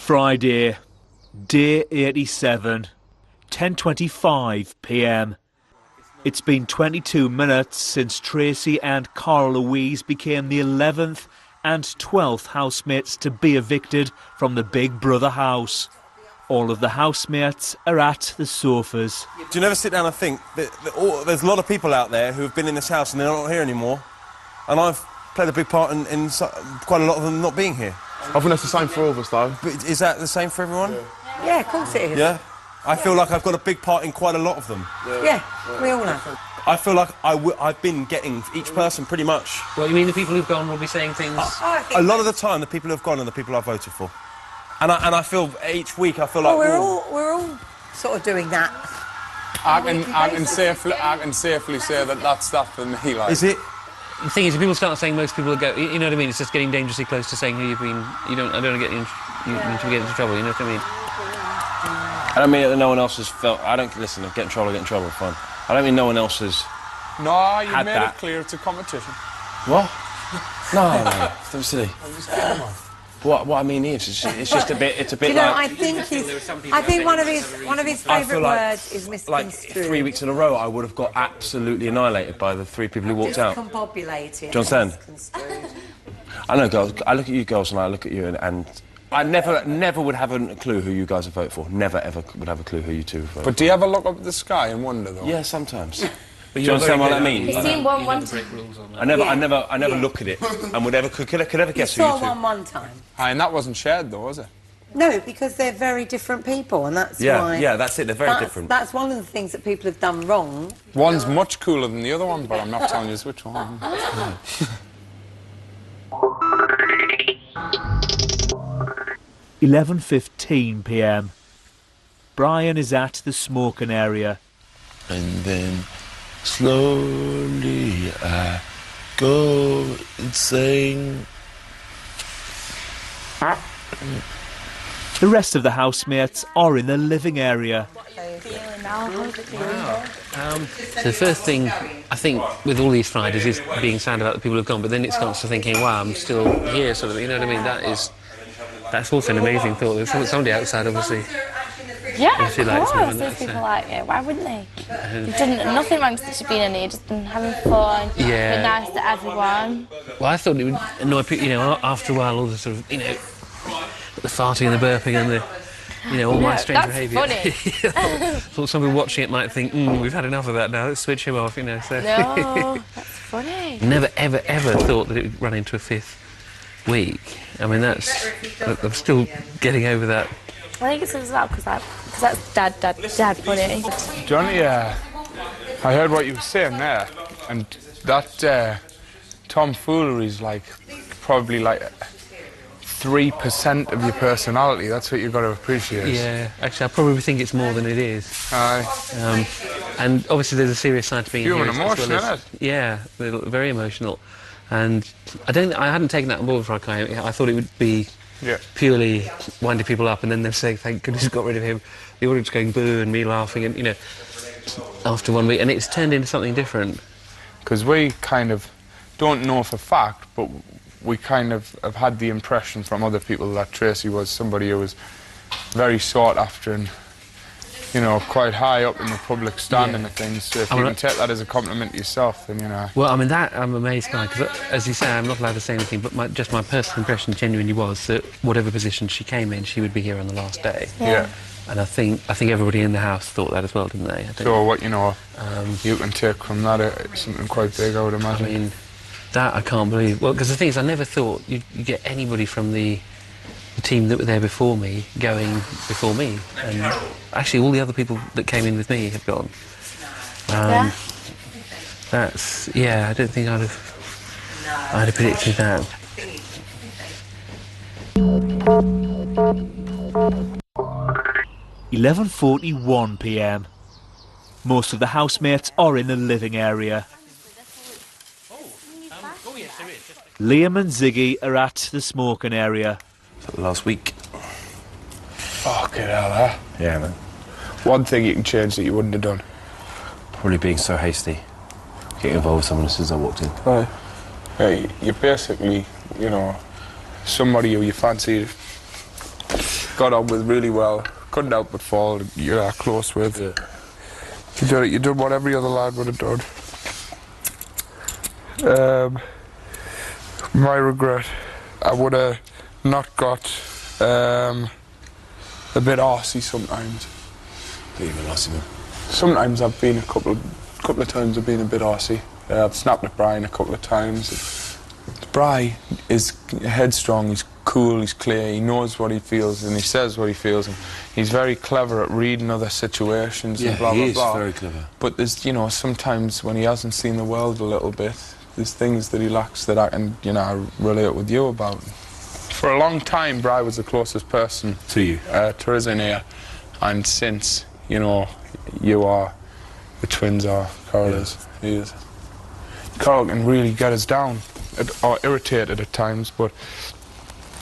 Friday, day 87, 10:25 p.m. It's been 22 minutes since Tracy and Carl Louise became the 11th and 12th housemates to be evicted from the Big Brother house. All of the housemates are at the sofas. Do you never sit down and think that there's a lot of people out there who have been in this house and they're not here anymore, and I've played a big part in quite a lot of them not being here? I think that's the same for all of us, though. But is that the same for everyone? Yeah, of course it is. Yeah? I feel like I've got a big part in quite a lot of them. Yeah, we all have. I feel like I've been getting each person pretty much. What, you mean the people who've gone will be saying things? A lot of the time, the people who've gone are the people I voted for. And I feel each week I feel like we're all sort of doing that. I can safely say that that's that for me. Like. Is it? The thing is, if people start saying most people will go, you know what I mean? It's just getting dangerously close to saying who you've been. I don't want to get you into trouble. You know what I mean? I don't mean that no one else has felt. I don't listen. Get in trouble, fine. I don't mean no one else has. No, you made it clear it's a competition. What? No, don't silly. What I mean is, it's just a bit. It's a bit. Do you know, like, I think one of his favourite words is misconstrued. Like 3 weeks in a row, I would have got absolutely annihilated by the 3 people who walked out. Discombobulated. Do you understand? I know, girls. I look at you girls and I look at you and I never would have a clue who you guys would vote for. Never ever would have a clue who you two vote for. But do you ever look up at the sky and wonder though? Yeah, sometimes. Do you understand what I mean? You've seen one time. I never look at it and could ever guess who you two. You saw one time. And that wasn't shared though, was it? No, because they're very different people, and that's why. Yeah, that's it. They're very different. That's one of the things that people have done wrong. One's much cooler than the other one, but I'm not telling you which one. 11:15 p.m. Brian is at the smoking area. And then slowly I go insane. The rest of the housemates are in the living area. So the first thing, I think, with all these Fridays is being sad about the people who've gone, but then it starts to thinking, wow, I'm still here, sort of, you know what I mean? That's also an amazing thought. There's somebody outside, obviously. Yeah, of course, there's people like it. Why wouldn't they? You've done nothing wrong since you've been in here, just been having fun, been nice to everyone. Well, I thought it would annoy people, you know, after a while, all the sort of, you know, the farting and the burping and the, you know, all my strange behaviour. That's funny. Thought somebody watching it might think, we've had enough of that now, let's switch him off, you know, so... No, that's funny. Never, ever, ever thought that it would run into a 5th week. I mean, I'm still getting over that. I think it's as well because that's dad funny. Johnny, I heard what you were saying there, and that tomfoolery is like probably like 3% of your personality. That's what you've got to appreciate. Yeah, actually, I probably think it's more than it is. Aye. And obviously, there's a serious side to being human here. Emotion, isn't it? Yeah, very emotional. And I hadn't taken that on board before I came. I thought it would be purely winding people up, and then they're saying, thank goodness got rid of him. The audience going boo and me laughing, and, you know, after 1 week. And it's turned into something different. Because we kind of don't know for fact, but we kind of have had the impression from other people that Tracy was somebody who was very sought after and, you know, quite high up in the public standing of things. So if you can take that as a compliment to yourself, then, you know... Well, I mean, that I'm amazed by, because, as you say, I'm not allowed to say anything, but just my personal impression genuinely was that whatever position she came in, she would be here on the last day. Yeah. And I think everybody in the house thought that as well, didn't they? So what, you know, you can take from that something quite big, I would imagine. I mean, that I can't believe. Well, because the thing is, I never thought you'd get anybody from the team that were there before me going before me, and actually all the other people that came in with me have gone. I don't think I'd have predicted that. 11:41 p.m. Most of the housemates are in the living area. Liam and Ziggy are at the smoking area. Last week. Fucking hell, huh? Yeah, man. One thing you can change that you wouldn't have done. Probably being so hasty. Getting involved with someone as soon as I walked in. Right. Hey, you're basically, you know, somebody who you fancied got on with really well. Couldn't help but fall. You're close with. Yeah. You did what every other lad would have done. My regret, I would have not got a bit arsey sometimes. Even arsey, man. Sometimes I've been a couple of times I've been a bit arsey. I've snapped at Brian a couple of times. Brian is headstrong, he's cool, he's clear, he knows what he feels and he says what he feels. And he's very clever at reading other situations and blah, blah, blah. He is very clever. But there's, you know, sometimes when he hasn't seen the world a little bit, there's things that he lacks that I can, you know, relate with you about. For a long time, Brian was the closest person to you, to us in here. And since, you know, you are, the twins are, Carl is, he is. Carl can really get us down, or irritated at times, but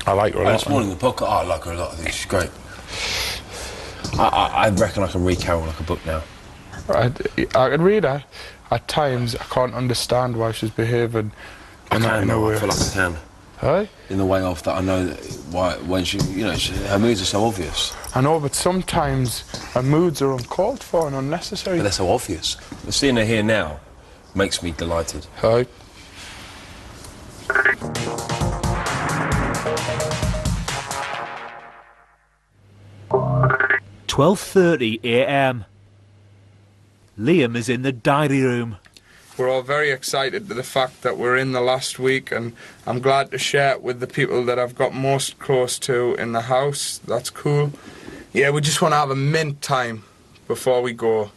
I like her a lot. This morning, the podcast, I like her a lot, I think she's great. I reckon I can read Carol like a book now. I can read her. At times, I can't understand why she's behaving in that way. I feel like I can. Hey? In the way of that, I know that why, when she, you know, her moods are so obvious. I know, but sometimes her moods are uncalled for and unnecessary. But they're so obvious. But seeing her here now makes me delighted. Hey? "12:30 a.m. Liam is in the diary room. We're all very excited to the fact that we're in the last week, and I'm glad to share it with the people that I've got most close to in the house. That's cool. Yeah, we just want to have a mint time before we go.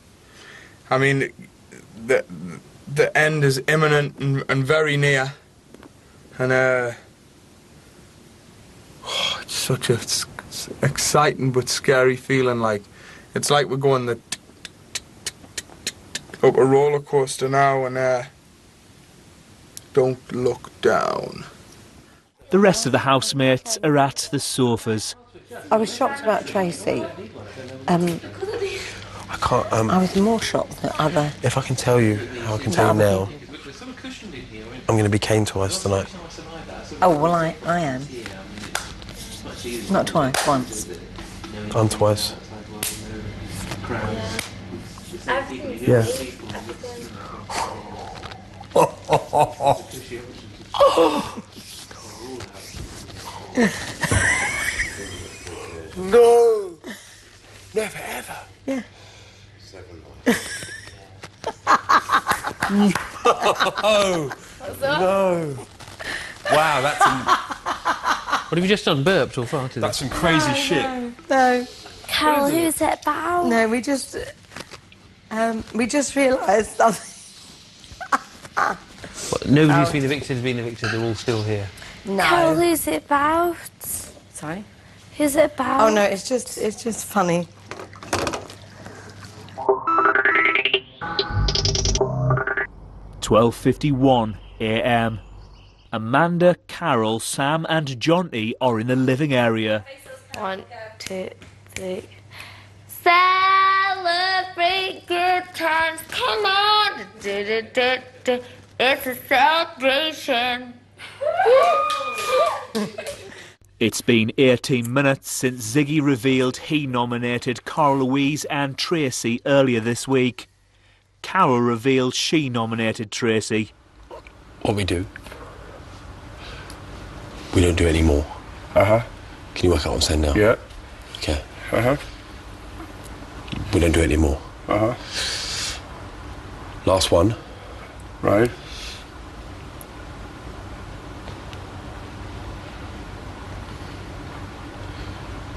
I mean, the end is imminent and very near, and it's such a exciting but scary feeling. Like it's like we're going up a roller coaster now, and don't look down. The rest of the housemates are at the sofas. I was shocked about Tracy. I can't. I was more shocked than other. If I can tell you how I can tell you now, I'm going to be cane twice tonight. Oh, well, I am. Not twice, once. I'm twice. Yeah. No! Never ever. Yeah. No! No! Wow, that's some... What have you just done? Burped or farted? That's some crazy shit. No. Carol, who's it about? No, we just realised something. What, nobody who's been evicted has been evicted, they're all still here. No. Carol, who's it about? Sorry? Who's it about? Oh, no, it's just funny. "12:51 a.m. Amanda, Carol, Sam and Jonty are in the living area. 1, 2, 3. Celebrate good times, come on! It's a celebration. It's been 18 minutes since Ziggy revealed he nominated Carl Louise and Tracy earlier this week. Carol revealed she nominated Tracy. What we do, we don't do it anymore. Uh-huh. Can you work out what I'm saying now? Yeah. Okay. Uh-huh. We don't do it anymore. Uh-huh. Last one. Right.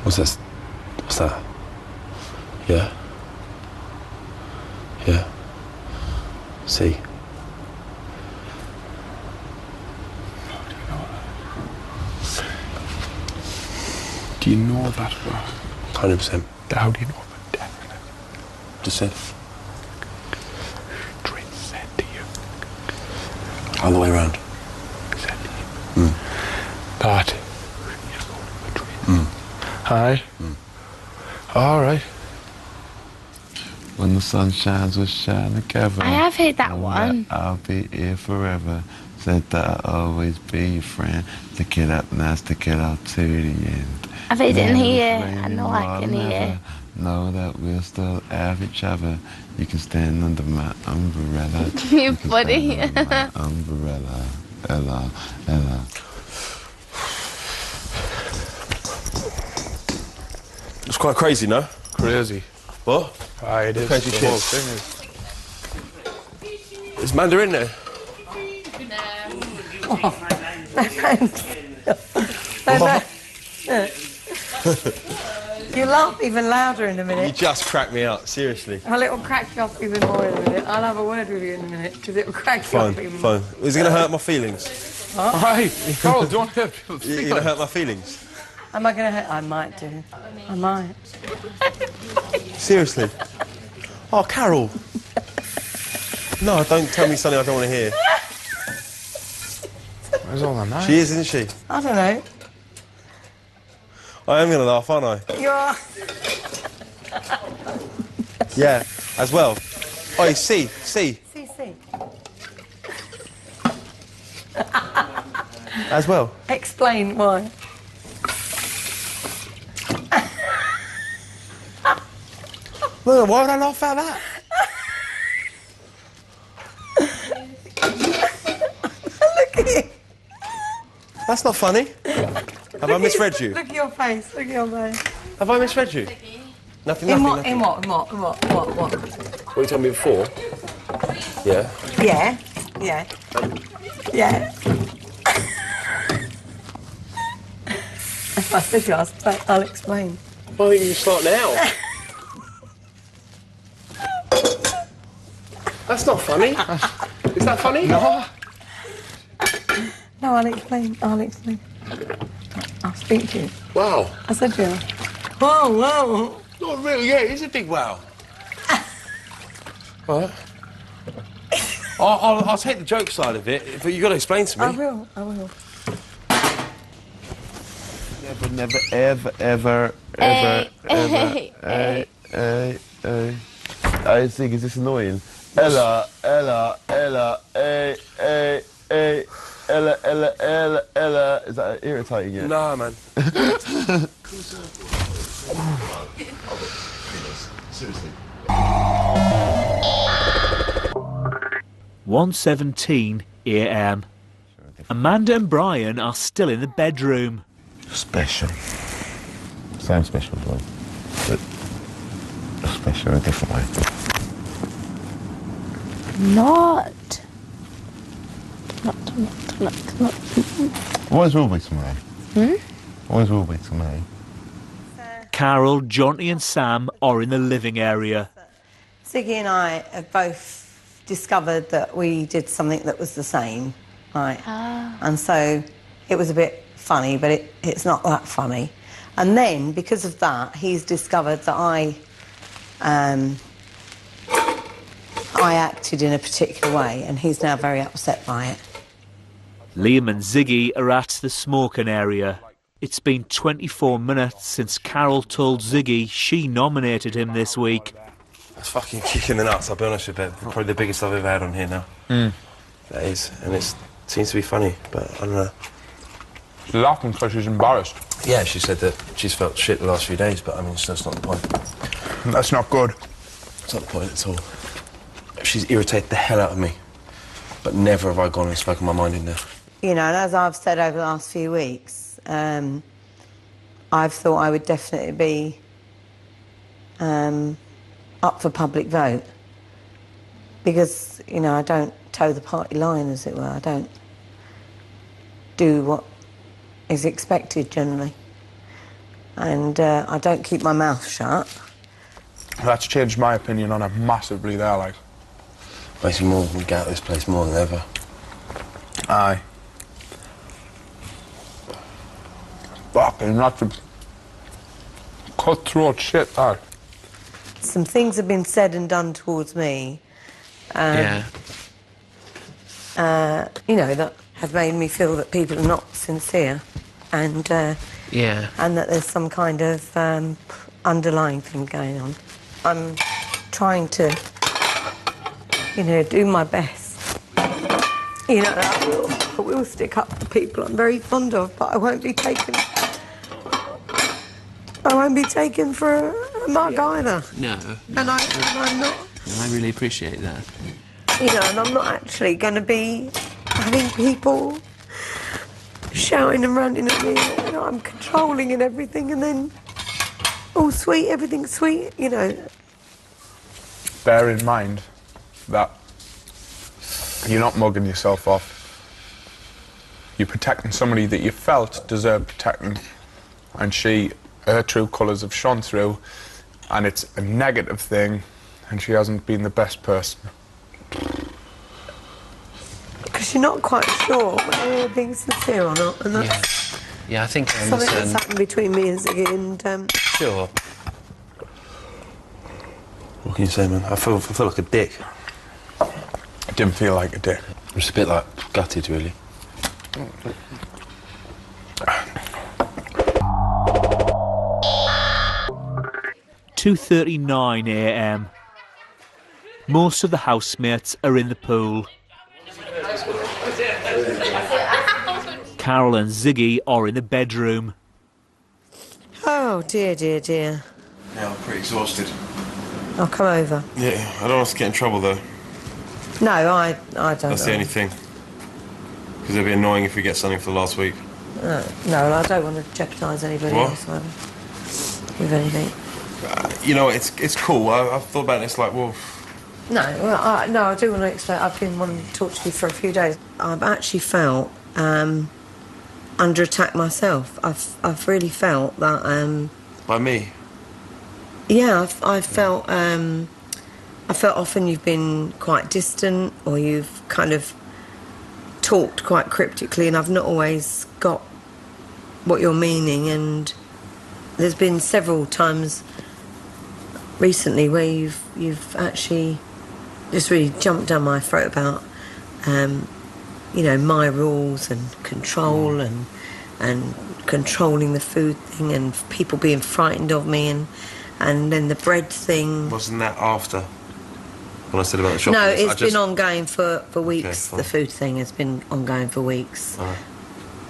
What's this? What's that? Yeah? Yeah? See? Do you know that? 100%. How do you know that? Definitely. Just said. Trin said to you. All the way around. Said to you. That you're going to Madrid. Hi. All right. When the sun shines, we'll shine together. I have heard that one. I'll be here forever. Said that I'll always be your friend. Stick it up now, stick it out to the end. I bet you didn't hear. Never I know I can hear. Know that we'll still have each other. You can stand under my umbrella. You're funny. Under my umbrella. Ella, Ella. It's quite crazy, no? Crazy. What? Aye, it is. Crazy the shit. whole thing is. Is Manda in there? You laugh even louder in a You minute. just cracked me up, seriously. Well, it'll crack you up even more in a minute. I'll have a word with you in a minute, because it'll crack you Fine, up even more. fine. Is it going to hurt my feelings? Aye, Carl, don't hurt people's You're going to hurt my feelings? Am I going to hurt? I might do. I might. Seriously? Oh, Carol. No, don't tell me something I don't want to hear. Where's all that night? She is, isn't she? I don't know. I am going to laugh, aren't I? You are. Yeah, as well. Oh, see. See. As well. Explain why. No, why would I laugh at that? Look at you. That's not funny. Have I misread you? Look at your face. Look at your face. Have I misread you? Nothing, In nothing, what? nothing. In what? What you told me before? Yeah. Yeah. Yeah. Yeah. If I said you, I'll explain. Why don't you start now? That's not funny. Is that funny? No. No, I'll explain. I'll speak to you. Wow. I said to you. Whoa. Not really, yeah, it is a big wow. All right. I'll take the joke side of it, but you've got to explain to me. I will. Never, ever. I think, is this annoying? Ella, Ella, Ella. Is that irritating you? Nah, man. Seriously. 1:17 a.m. Amanda and Brian are still in the bedroom. Special. Same special, boy. But special in a different way. Not. Always will be to me. Always will be to me. Carol, Jonty and Sam are in the living area. Ziggy and I have both discovered that we did something that was the same, right? And so it was a bit funny, but it's not that funny. And then, because of that, he's discovered that I acted in a particular way, and he's now very upset by it. Liam and Ziggy are at the smoking area. It's been 24 minutes since Carol told Ziggy she nominated him this week. That's fucking kicking the nuts, I'll be honest with you. Probably the biggest I've ever had on here now. That is, and it seems to be funny, but I don't know. She's laughing because she's embarrassed. Yeah, she said that she's felt shit the last few days, but I mean, that's not the point. That's not good. That's not the point at all. She's irritated the hell out of me, but never have I gone and spoken my mind in there. You know, and as I've said over the last few weeks, I've thought I would definitely be up for public vote because, you know, I don't toe the party line, as it were. I don't do what is expected generally, and I don't keep my mouth shut. That's changed my opinion on it massively there, like. Makes me more get out of this place more than ever. Aye. Fucking that's a cutthroat shit, that. Some things have been said and done towards me, you know, that have made me feel that people are not sincere, and and that there's some kind of underlying thing going on. I'm trying to, you know, do my best. You know, I will stick up for people I'm very fond of, but I won't be taken I won't be taken for a mug either. No. And I'm not... I really appreciate that. You know, and I'm not actually going to be having people shouting and ranting at me. You know, I'm controlling and everything, and then all sweet, everything's sweet, you know. Bear in mind that you're not mugging yourself off. You're protecting somebody that you felt deserved protecting, and her true colours have shone through, and it's a negative thing, and she hasn't been the best person. Because you're not quite sure whether you're being sincere or not, and that's yeah, I think I something understand. that's happened between me and Ziggy, and Sure. What can you say, man? I feel like a dick. It didn't feel like a dick. I'm just a bit, like, gutted, really. (2:39 a.m). Most of the housemates are in the pool. Carol and Ziggy are in the bedroom. oh dear, dear, dear. Yeah, I'm pretty exhausted. I'll come over. Yeah, I don't want us to get in trouble, though. No, I don't. That's the only thing. Because it'd be annoying if we get something for last week. No, I don't want to jeopardise anybody else either, with anything. You know, it's cool. I've thought about it. It's like, well... No, I do want to explain. I've been wanting to talk to you for a few days. I've actually felt under attack myself. I've really felt that. By me? Yeah, I felt often you've been quite distant, or you've kind of talked quite cryptically, and I've not always got what you're meaning. And there's been several times recently where you've actually just really jumped down my throat about you know, my rules and control and controlling the food thing and people being frightened of me and then the bread thing. Wasn't that after when I said about the shopping? No, it's been ongoing for weeks. Okay, the food thing has been ongoing for weeks. Right.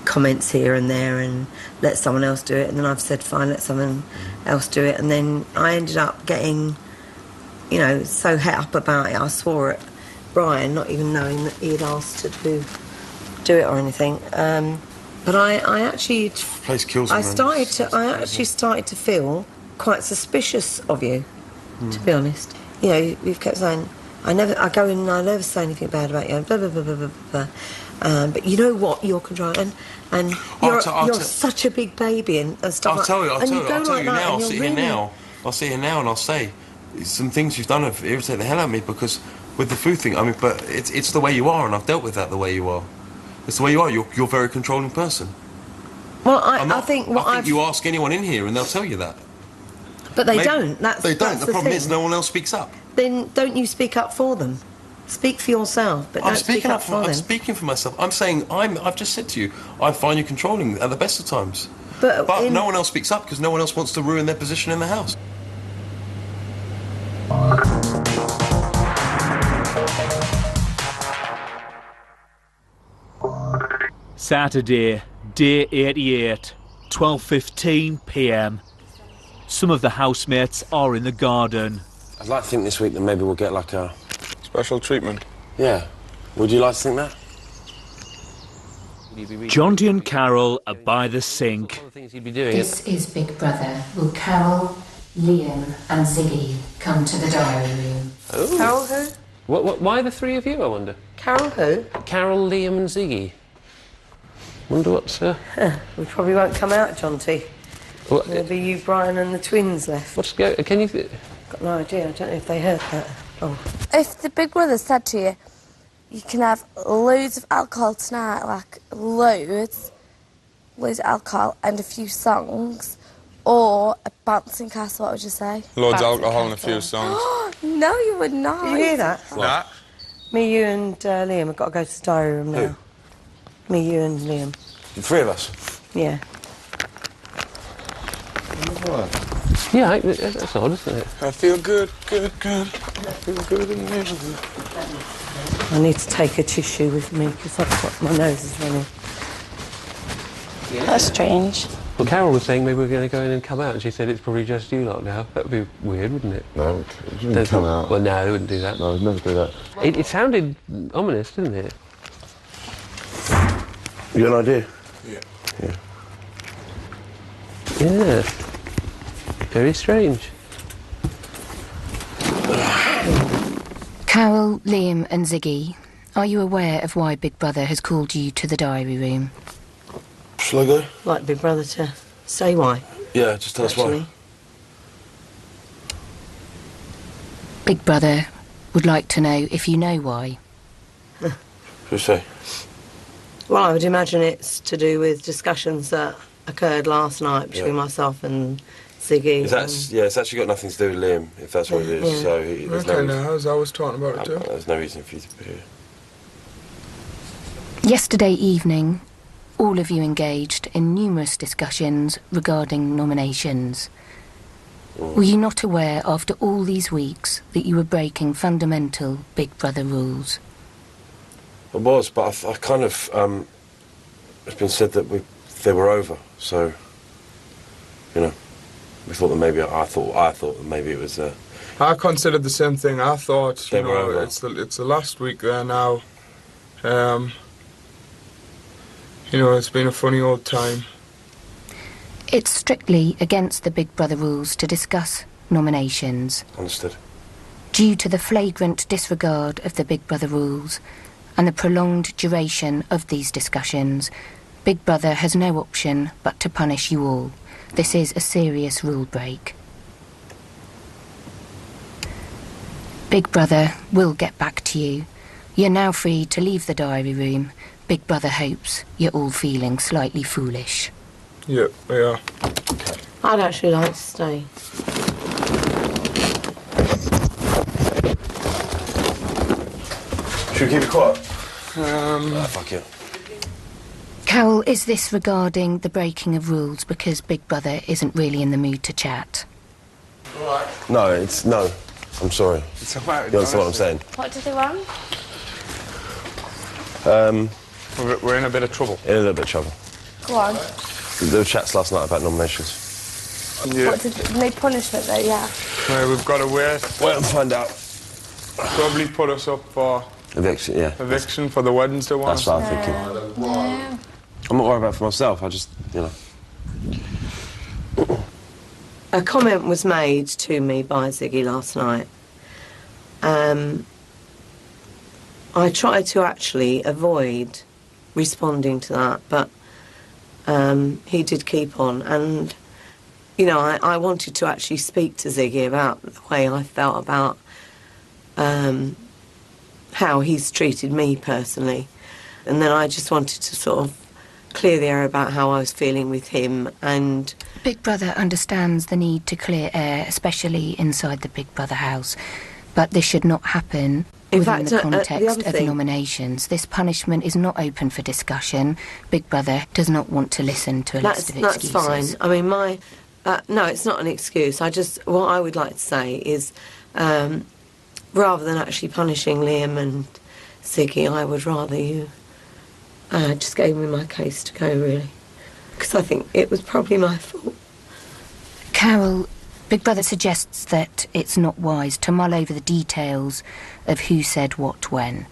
Comments here and there, and let someone else do it, and then I've said fine, let someone else do it, and then I ended up getting, you know, so het up about it. I swore at Brian, not even knowing that he had asked to do it or anything. But I actually, place kills I actually started to feel quite suspicious of you, to be honest. You know, you've kept saying, I go in and I never say anything bad about you, blah, blah, blah, blah, blah, blah. But you know what, you're controlling, and you're such a big baby and stuff. I'll tell you now. I'll sit here now and I'll say some things you've done have irritated the hell out of me, because with the food thing, I mean, but it's the way you are, and I've dealt with that the way you are. It's the way you are. You're a very controlling person. Well, I think you ask anyone in here and they'll tell you that. But they don't. They don't. The problem is no one else speaks up. Then don't you speak up for them? Speak for yourself, but don't speak up for them. I'm speaking for myself. I'm saying I've just said to you, I find you controlling at the best of times. But no one else speaks up because no one else wants to ruin their position in the house. Saturday, day 88, 12:15 p.m. Some of the housemates are in the garden. I'd like to think this week that maybe we'll get like a... Special treatment? Yeah. Would you like to think that? Jonty and Carol are by the sink. This is Big Brother. Will Carol, Liam and Ziggy come to the diary room? Oh. Carol who? Why the three of you, I wonder? Carol who? Carol, Liam and Ziggy. Wonder what's... We probably won't come out, Jonty. There'll be you, Brian and the twins left. Can you... Got no idea. I don't know if they heard that. Oh. If the Big Brother said to you, you can have loads of alcohol tonight, like loads of alcohol and a few songs, or a bouncing castle, what would you say? Loads of alcohol and a few songs. No, you would not. Did you hear that? Nah. Me, you and Liam have got to go to the diary room now. Who? Me, you and Liam. The three of us? Yeah. Yeah, that's odd, isn't it? I feel good, good, good. I feel good in the neighborhood. I need to take a tissue with me because my nose is running. That's strange. Well, Carol was saying maybe we're going to go in and come out, and she said it's probably just you lot now. That would be weird, wouldn't it? No, it wouldn't come out. Well, no, they wouldn't do that. No, I'd never do that. It sounded ominous, didn't it? You got an idea? Yeah. Yeah. Very strange. Carol, Liam and Ziggy, are you aware of why Big Brother has called you to the diary room? Shall I go? Like Big Brother to say why. Yeah, just tell us why. Big Brother would like to know if you know why. Who say? Well, I would imagine it's to do with discussions that occurred last night between myself and Ziggy. It's actually got nothing to do with Liam, if that's what it is. Yeah. So there's no reason. I was talking about it too. There's no reason for you to be here. Yesterday evening, all of you engaged in numerous discussions regarding nominations. Were you not aware after all these weeks that you were breaking fundamental Big Brother rules? I was, but I kind of, it's been said that they were over, so, you know, we thought that maybe, I thought that maybe it was, I considered the same thing. I thought, They were over. it's the last week there now. You know, it's been a funny old time. It's strictly against the Big Brother rules to discuss nominations. Understood. Due to the flagrant disregard of the Big Brother rules and the prolonged duration of these discussions, Big Brother has no option but to punish you all. This is a serious rule break. Big Brother will get back to you. You're now free to leave the diary room. Big Brother hopes you're all feeling slightly foolish. Yeah, we are. I'd actually like to stay. Should we keep it quiet? Fuck it. Carol, is this regarding the breaking of rules because Big Brother isn't really in the mood to chat? No, no. I'm sorry. It's about You understand what I'm saying? What do they want? We're in a bit of trouble. In a little bit of trouble. Go on. There were chats last night about nominations. Yeah. What did no punishment though? Yeah. We've got to wait. Wait and find out. Probably put us up for Eviction, yeah. eviction for the Wednesday one. That's what I'm thinking. No. I'm not worried about it for myself, I just, you know. A comment was made to me by Ziggy last night. I tried to actually avoid responding to that, but he did keep on. And, you know, I wanted to actually speak to Ziggy about the way I felt about how he's treated me personally. And then I just wanted to sort of clear the air about how I was feeling with him. And Big Brother understands the need to clear air, especially inside the Big Brother house. But this should not happen within the context of nominations. This punishment is not open for discussion. Big Brother does not want to listen to a list of excuses. That's fine. I mean, no, it's not an excuse. What I would like to say is, rather than actually punishing Liam and Ziggy, I would rather you just gave me my case to go, really. Because I think it was probably my fault. Carol, Big Brother suggests that it's not wise to mull over the details of who said what when.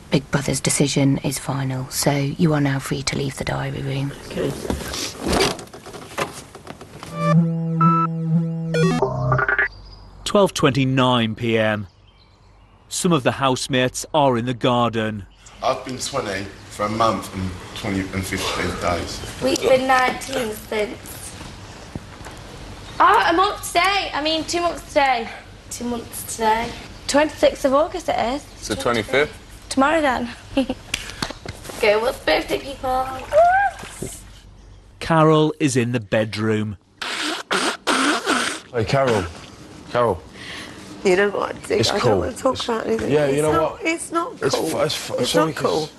Big Brother's decision is final, so you are now free to leave the diary room. Okay. £12:29 p.m. Some of the housemates are in the garden. I've been 20 for a month and 15 days. We've been 19 since. Oh, a month today. 2 months today. 2 months today. 26th of August it is. It's the 25th. Tomorrow then. Go, what's birthday, people? Carol is in the bedroom. Hey, Carol. You know what? It's I cool. don't want to talk about anything. Yeah, you know what? It's not cool. It's not cool.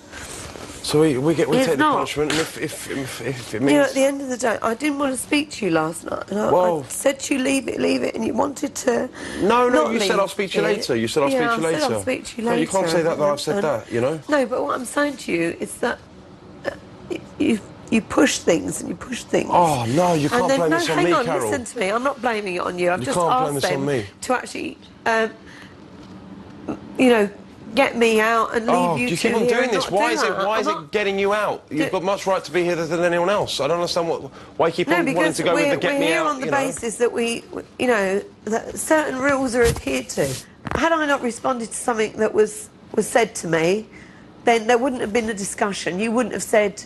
So we take the not. punishment, and if it means... You know, at the end of the day, I didn't want to speak to you last night. And I said to you, leave it, and you wanted to... No, you said I'll speak to you later. You said I'll speak to you later. I said I'll speak to you later. No, you can't say that I've said that, you know? No, but what I'm saying to you is that you push things and you push things. Oh, no, you can't blame this on me, hang on, Carol. listen to me. I'm not blaming it on you. I've just asked them to actually, you know, get me out and leave you do you two keep on here doing and this? not Why do is it? that. Why is it getting you out? You've got much right to be here than anyone else. I don't understand why you keep on wanting to go with the get me out. We're here on the basis that you know, that certain rules are adhered to. Had I not responded to something that was said to me, then there wouldn't have been a discussion. You wouldn't have said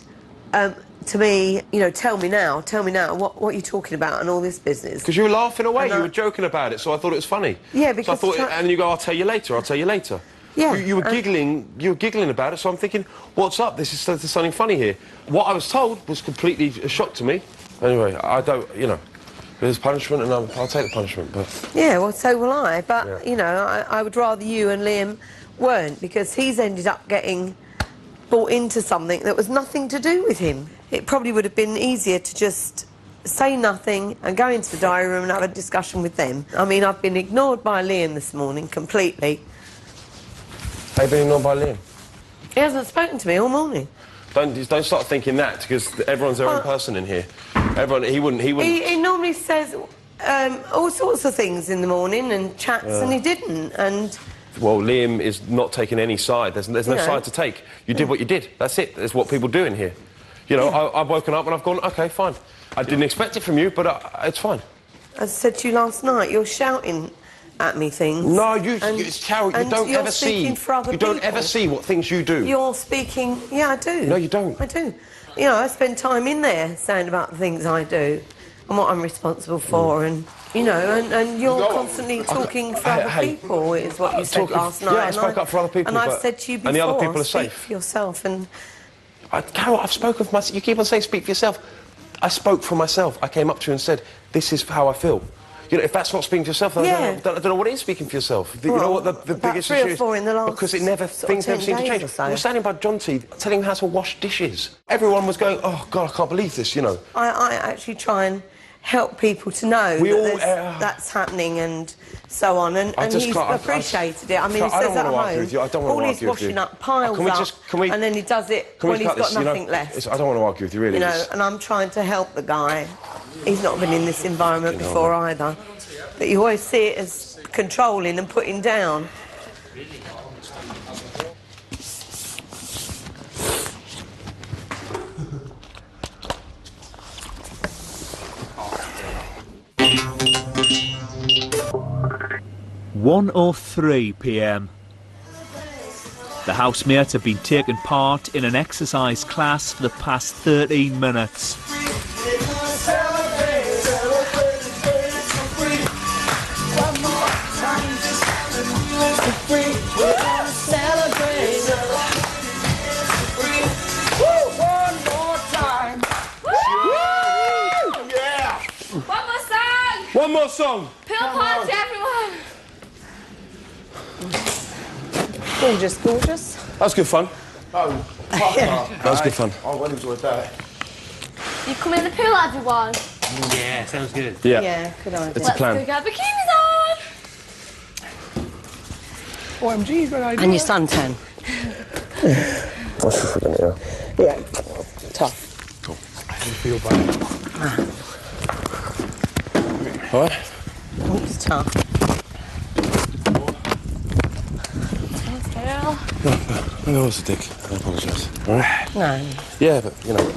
to me, you know, tell me now, what are you talking about and all this business. Because you were laughing away, you were joking about it, so I thought it was funny. Yeah, because... So I thought, and you go, I'll tell you later. Yeah. You were giggling about it, so I'm thinking, what's up? There's something funny here. What I was told was completely a shock to me. Anyway, I don't, you know, there's punishment and I'll take the punishment, but... Yeah, well, so will I, but, you know, I would rather you and Liam weren't, because he's ended up getting brought into something that was nothing to do with him. It probably would have been easier to just say nothing and go into the diary room and have a discussion with them. I mean, I've been ignored by Liam this morning completely. Have you been ignored by Liam? He hasn't spoken to me all morning. Don't start thinking that, because everyone's their own person in here. He wouldn't... He normally says all sorts of things in the morning and chats, and he didn't, and... Well, Liam is not taking any side. There's no side to take. You did what you did. That's it. That's what people do in here. You know, I've woken up and I've gone, OK, fine. I didn't expect it from you, but it's fine. As I said to you last night, you're shouting at me things. No, Carol, you don't ever see... You don't ever see what things you do. You're speaking... Yeah, I do. No, you don't. I do. You know, I spend time in there saying about the things I do and what I'm responsible for, and... You know, and you're constantly talking for other people, is what you said last night. Yeah, I spoke up for other people. And I've said to you before, and the other people are speak safe. For yourself, and... Carol, I've spoken for myself. You keep on saying speak for yourself. I spoke for myself. I came up to you and said, this is how I feel. You know, if that's not speaking for yourself, then I don't know what is speaking for yourself. You know what the biggest issue is? 3 or 4 in the last... Because things never seem to change. So. We were standing by John T, telling him how to wash dishes. Everyone was going, oh, God, I can't believe this, you know. I actually try and help people to know that's happening and so on, and he's appreciated it. I mean, he says at home, all he's washing up piles up, and then he does it when he's got nothing left. I don't want to argue with you, really. You know, and I'm trying to help the guy. He's not been in this environment before either. But you always see it as controlling and putting down. or 3 p.m. The housemates have been taking part in an exercise class for the past 13 minutes. One more song! Pill party, everyone! Gorgeous, gorgeous. That was good fun. Oh, that was good fun. I well enjoyed that. You come in the pool, everyone? Yeah, sounds good. Yeah. Yeah, good idea. It's a plan. Let's go get bikinis on! OMG, good idea. And your suntan. What's the figure, Yeah, tough. Cool. I feel bad. All right? It's tough. Thanks, Carol. No, I was a dick. I apologise. All right? No. Yeah, but, you know...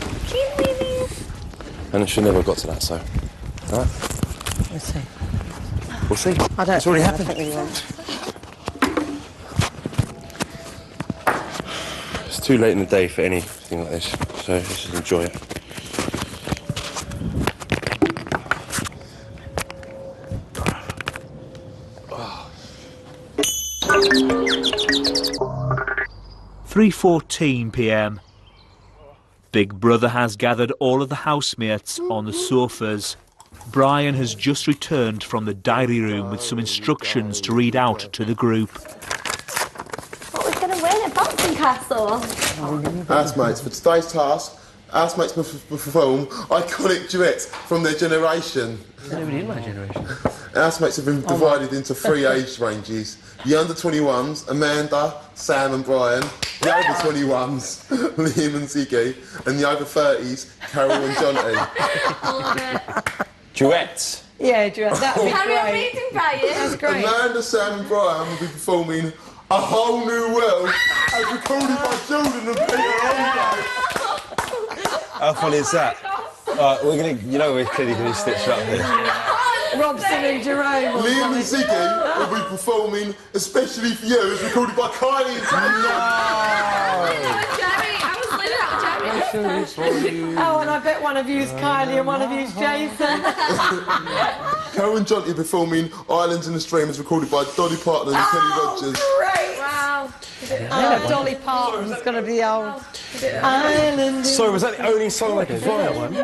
And it should never have got to that, so... All right? We'll see. We'll see. I don't... It's already happened. It's too late in the day for anything like this, so let's just enjoy it. Oh. 3:14 p.m. Big Brother has gathered all of the housemates on the sofas. Brian has just returned from the diary room with some instructions to read out to the group. What was going to win at Bouncing Castle? Housemates, for today's task, housemates must perform iconic duets from their generation. Nobody in my generation. Housemates have been divided into 3 age ranges. The under-21s, Amanda, Sam and Brian. The over-21s, Liam and Ziggy. And the over-30s, Carol and Jonty. Duets? Yeah, duets. That'd be Carry on great. reading, Brian. That's great. Amanda, Sam and Brian will be performing A Whole New World as recorded by Jordan and Peter Andre. How funny is that? We're gonna, we're clearly gonna stitch up here. Robson and Jerome. Liam and Ziggy will be performing Especially For You as recorded by Kylie. Jerry, I was living Jerry. Oh, and I bet one of you's Kylie and one of you's Jason. Carol and Jonty are performing Islands in the Stream as recorded by Dolly Parton and Kenny Rogers. Great! Wow. Dolly Parton's going to be old. Island. Sorry, was that the only song they could find that one?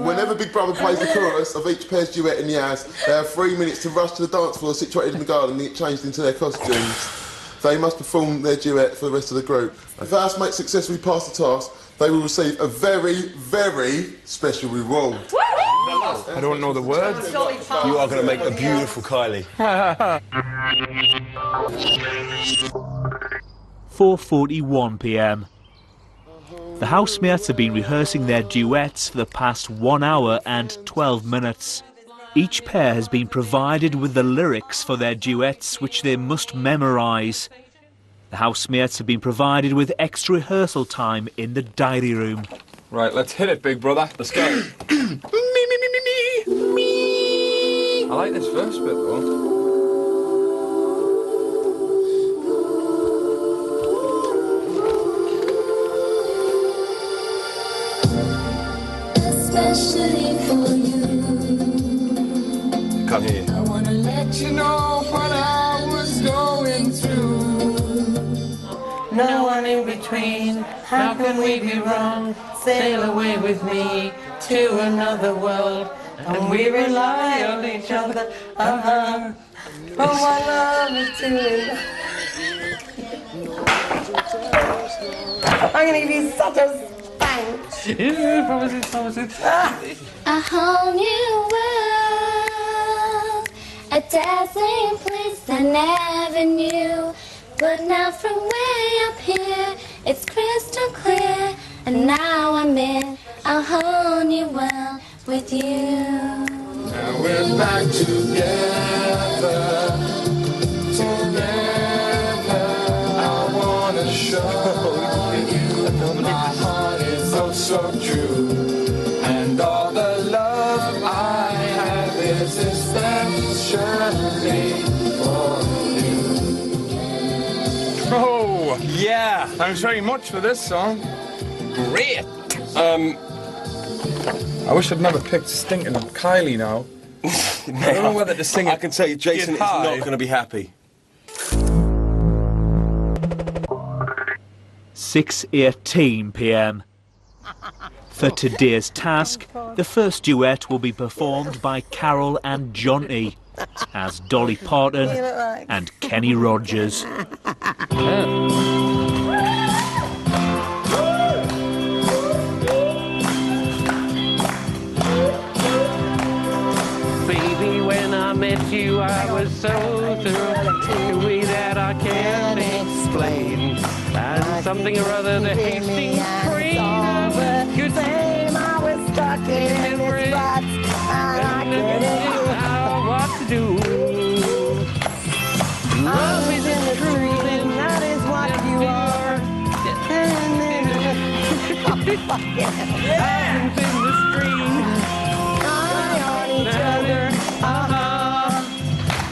Whenever Big Brother plays the chorus of each pair's duet in the house, they have 3 minutes to rush to the dance floor situated in the garden and get changed into their costumes. They must perform their duet for the rest of the group. If housemates successfully pass the task, they will receive a very, very special reward. I don't know the words. You are going to make a beautiful Kylie. 4:41 p.m. The housemates have been rehearsing their duets for the past 1 hour and 12 minutes. Each pair has been provided with the lyrics for their duets, which they must memorise. The housemates have been provided with extra rehearsal time in the diary room. Right, let's hit it, big brother. Let's go. Me. I like this first bit, though. Especially for you. Come here. I wanna let you know what I was going through. No one in between, how can we be wrong? Sail away with me to another world, and we rely on each other. Oh, my love is too. I'm going to give you such a spank. Promises. A whole new world, a dazzling place I never knew. But now from way up here, it's crystal clear, and now I'm in a whole new world with you. Now we're back together. I wanna show you my heart is oh so true, and all the love I have is especially for you. Oh, Yeah. thanks very much for this song. Great. I wish I'd never picked Stinking Kylie now. I don't know whether to sing it. I can tell you, Jason is not going to be happy. 6:18 p.m. For today's task, the first duet will be performed by Carol and Jonty as Dolly Parton and Kenny Rogers. Baby, when I met you, I was so through. The way that I can't explain. And something or other, the Hastings train. Good Same, I was stuck in this rut, and I couldn't know what to do. Love is in the truth, and that is what you are. Islands in the stream. Eye on each other,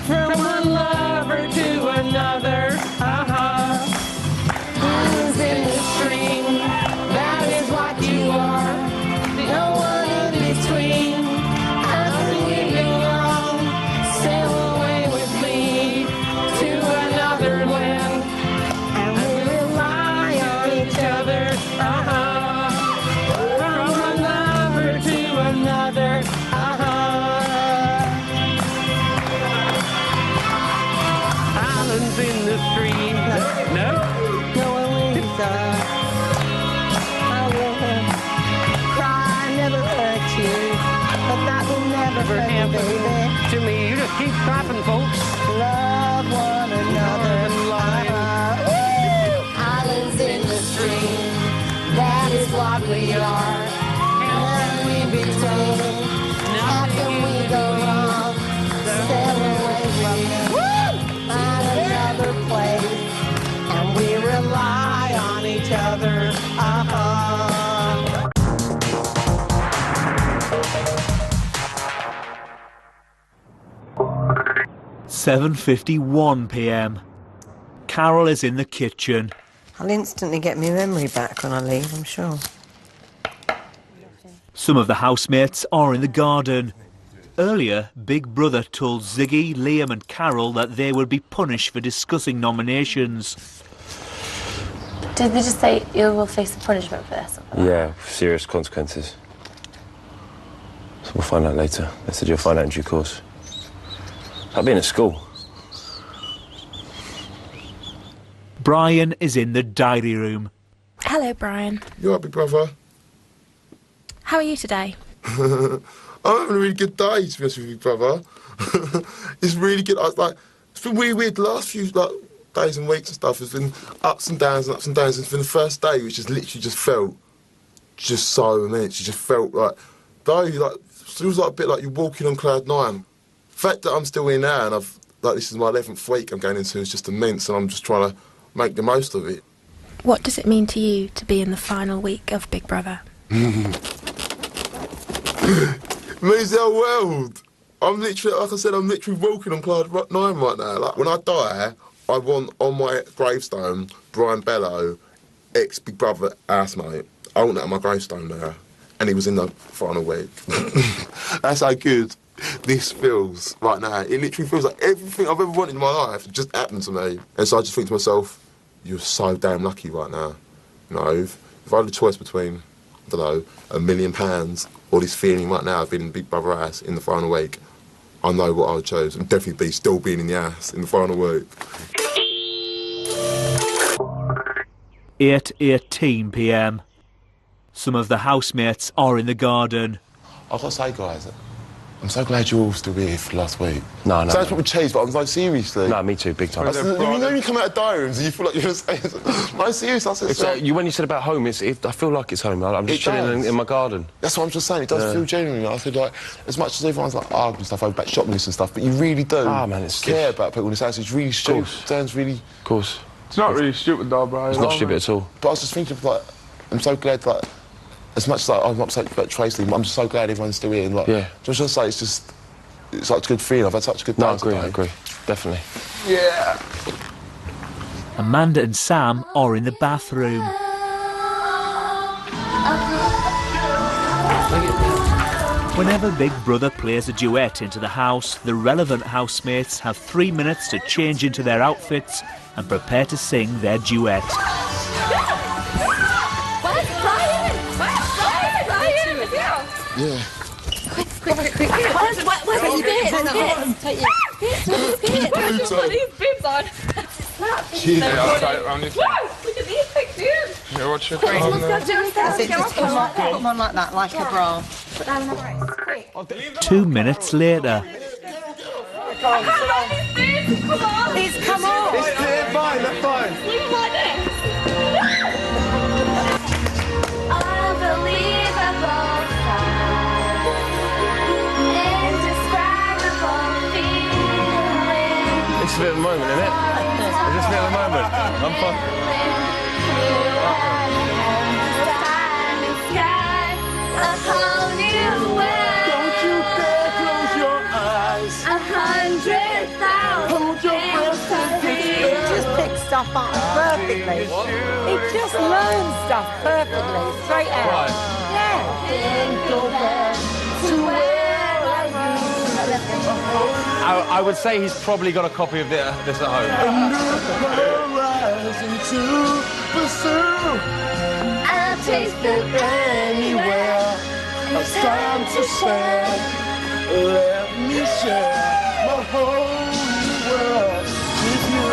From one lover to another, Islands in the stream, that is what you are. No one in between. After we belong, sail away with me to another land, and we rely on each other. From one lover to another, Islands in the stream. No? No one wins. I will cry, never hurt you, but that will never hurt, baby. To me, you keep clapping, folks. Love one another. Islands in the stream, that is what we are. And in between, how can we go wrong? Sail away from them, find another place, And we rely on each other. 7:51 p.m. Carol is in the kitchen. I'll instantly get my memory back when I leave, I'm sure. Some of the housemates are in the garden. Earlier, Big Brother told Ziggy, Liam and Carol that they would be punished for discussing nominations. Did they just say you will face the punishment for this? Yeah, serious consequences. So we'll find out later. They said you'll find out in due course. I've been at school. Brian is in the diary room. Hello, Brian. You alright, Big Brother? How are you today? I'm having a really good day, to be honest with you, brother. It's really good. It's been really weird. The last few days and weeks and stuff has been ups and downs and ups and downs. It's been the first day which has literally just felt just so immense. You just felt it feels like a bit like you're walking on cloud nine. The fact that I'm still here now and this is my 11th week I'm going into is just immense, and I'm just trying to make the most of it. What does it mean to you to be in the final week of Big Brother? It means the whole world. I'm literally, like I said, I'm literally walking on cloud nine right now. Like, when I die, I want on my gravestone, Brian Bello, ex-Big Brother housemate. I want that on my gravestone now. And he was in the final week. That's how good this feels right now. It literally feels like everything I've ever wanted in my life just happened to me. And so I just think to myself, you're so damn lucky right now. You know, if I had a choice between, I don't know, £1 million or this feeling right now of being in Big Brother house in the final week, I know what I would choose. And definitely still being in the house in the final week. 8:18 p.m. Some of the housemates are in the garden. I've got to say, guys, I'm so glad you're all still here for last week. No. Sounds probably cheese, but I'm like, seriously. No, me too, big time. You know when you come out of diary rooms and you feel like you're going to say... No, seriously, I said... When you said about home, I feel like it's home. I'm just chilling in my garden. That's what I'm just saying. It does feel genuine. I feel like, as much as everyone's like arguing stuff over about shopping lists and stuff, but you really do care about people in this house. It's really stupid. Sounds really... Of course. It's not really stupid, though, Brian. It's not stupid at all. But I was just thinking of, like... I'm so glad, like... As much as I'm upset about Tracy, I'm just so glad everyone's still here. And, like, just to say, it's such a good feeling. I've had such a good day. No, I agree. Definitely. Yeah. Amanda and Sam are in the bathroom. Whenever Big Brother plays a duet into the house, the relevant housemates have 3 minutes to change into their outfits and prepare to sing their duet. Yeah. Quick. Where's his beard? These boobs on. Yeah, I'll try it around this. Look at these pictures. Yeah, what's your Put them on like that, like a bra. 2 minutes later. It's come on! It's fine, that's fine. Leave him like this. Unbelievable sight. Indescribable feeling. It's a bit of a moment, isn't it? It's just a bit of a moment. I'm fine. A whole new world. Don't you dare close your eyes. 100,000 Hold your breath and It just picks stuff up perfectly. It just learns stuff perfectly, straight out. Yeah. I would say he's probably got a copy of this at home. I'll taste it anywhere. It's time to share. Let me share my whole world with you.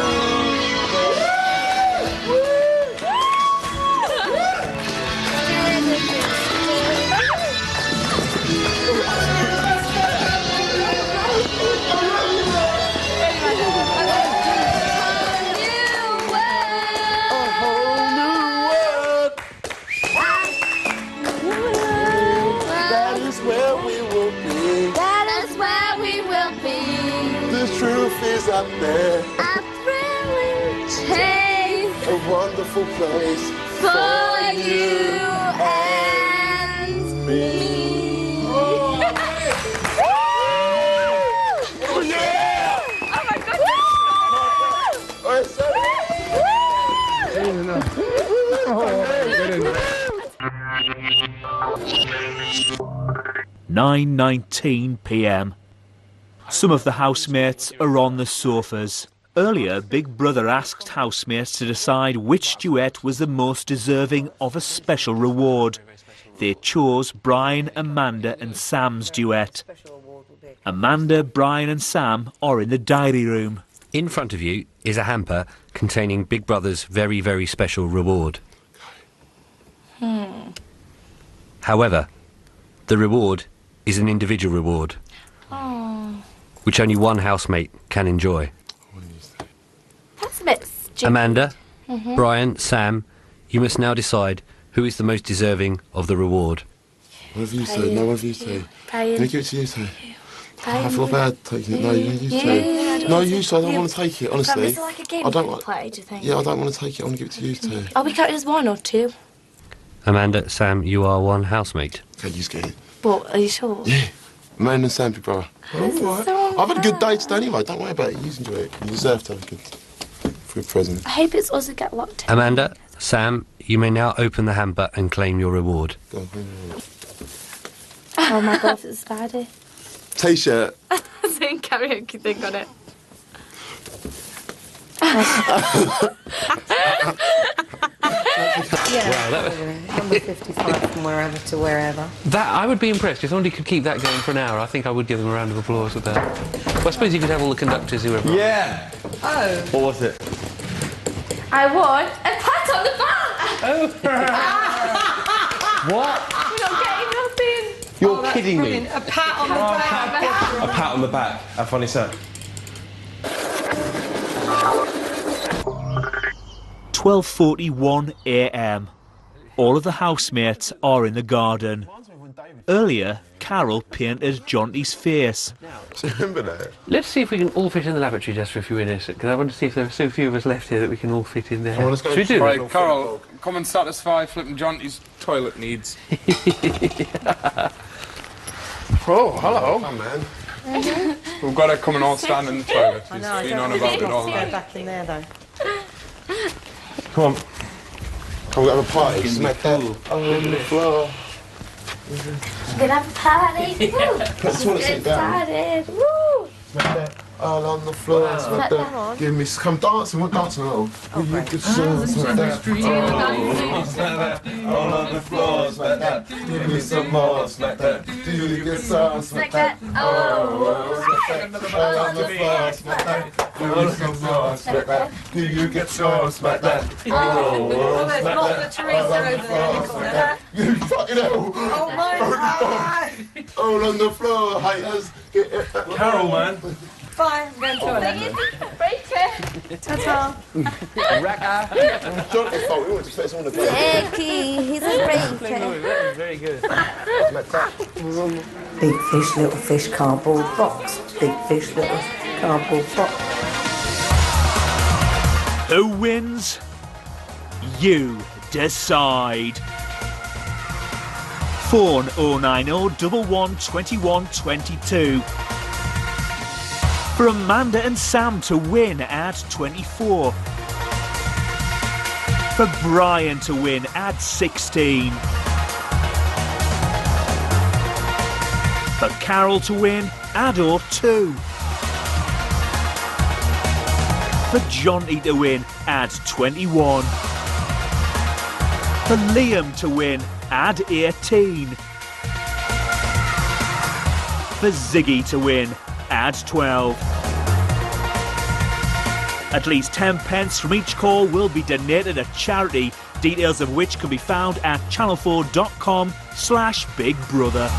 life is up there. A thrilling chase. A wonderful place For you and me. Oh yeah! Oh my goodness! Oh, 9:19 p.m. Some of the housemates are on the sofas. Earlier, Big Brother asked housemates to decide which duet was the most deserving of a special reward. They chose Brian, Amanda and Sam's duet. Amanda, Brian and Sam are in the diary room. In front of you is a hamper containing Big Brother's very, very special reward. However, the reward is an individual reward, which only one housemate can enjoy. That's a bit stupid. Amanda, Brian, Sam, you must now decide who is the most deserving of the reward. Whatever you say, no, whatever you say. Brian. Can I give it to you two? I feel bad taking it. No, you two. No, you two. I don't want to take it, honestly. Is it like a game I don't we play, do you think? Yeah, I don't want to take it. I want to give it to you two. Are we counted as one or two? Amanda, Sam, you are one housemate. Okay, you get it. What, are you sure? Yeah. Amanda and Sam, Big Brother. This is so I've had a good day today anyway. Don't worry about it. You enjoy it. You deserve to have a good present. I hope it's us that get locked in. Amanda, Sam, you may now open the hamper and claim your reward. Go on, bring it on. Oh my god, it's a spider. T-shirt. Sing karaoke thing on it. Wow, that was number 55 from wherever to wherever. That I would be impressed if somebody could keep that going for an hour. I think I would give them a round of applause with that. Well, I suppose you could have all the conductors, whoever. Yeah. Oh. What was it? I won a pat on the back. What? You're not getting nothing. You're kidding me. A pat on the back. A pat on the back. How funny is that? 12:41 a.m. All of the housemates are in the garden. Earlier, Carol painted Jonty's face. Remember that? Let's see if we can all fit in the lavatory just for a few minutes, because I want to see if there are so few of us left here that we can all fit in there. Should we do Right, that? Carol, come and satisfy Flippin' Jonty's toilet needs. Oh, hello. Come on, man. We've got to come and all stand in the toilet. I know, I She's don't been on want about to it all go night. back in there, though. Come on. Can we have a party? Smack that on the floor. We're gonna have a party. Woo. Just want to sit down. Started. Woo. Smack that all on the floor. Smack that. on. Give me come dancing. We're dancing a little. You could show smack that. Smack that. All on the floor. Smack that. Give me some more. Smack that. Do you get some? Smack that. Oh, smack that. All on the floor. Smack that. Give me some more. Smack that. Do you get some? Smack that. Oh, smack that. All on the floor. Smack that. You fucking hell. Oh my God! All on the floor, haters. Get it. Carol, man. Fine, I'm going to toilet. Break it. Ta-ta. Jonty's fault. We want to put someone to Jakey, he's a breaker. Very good. Big fish, little fish, cardboard box. Big fish, little cardboard box. Who wins? You decide. Phone 090 11 21 22. For Amanda and Sam to win, add 24. For Brian to win, add 16. For Carol to win, add 02. For Jonty to win, add 21. For Liam to win, add 18. For Ziggy to win, add 12. At least 10 pence from each call will be donated at charity, details of which can be found at channel4.com/bigbrother.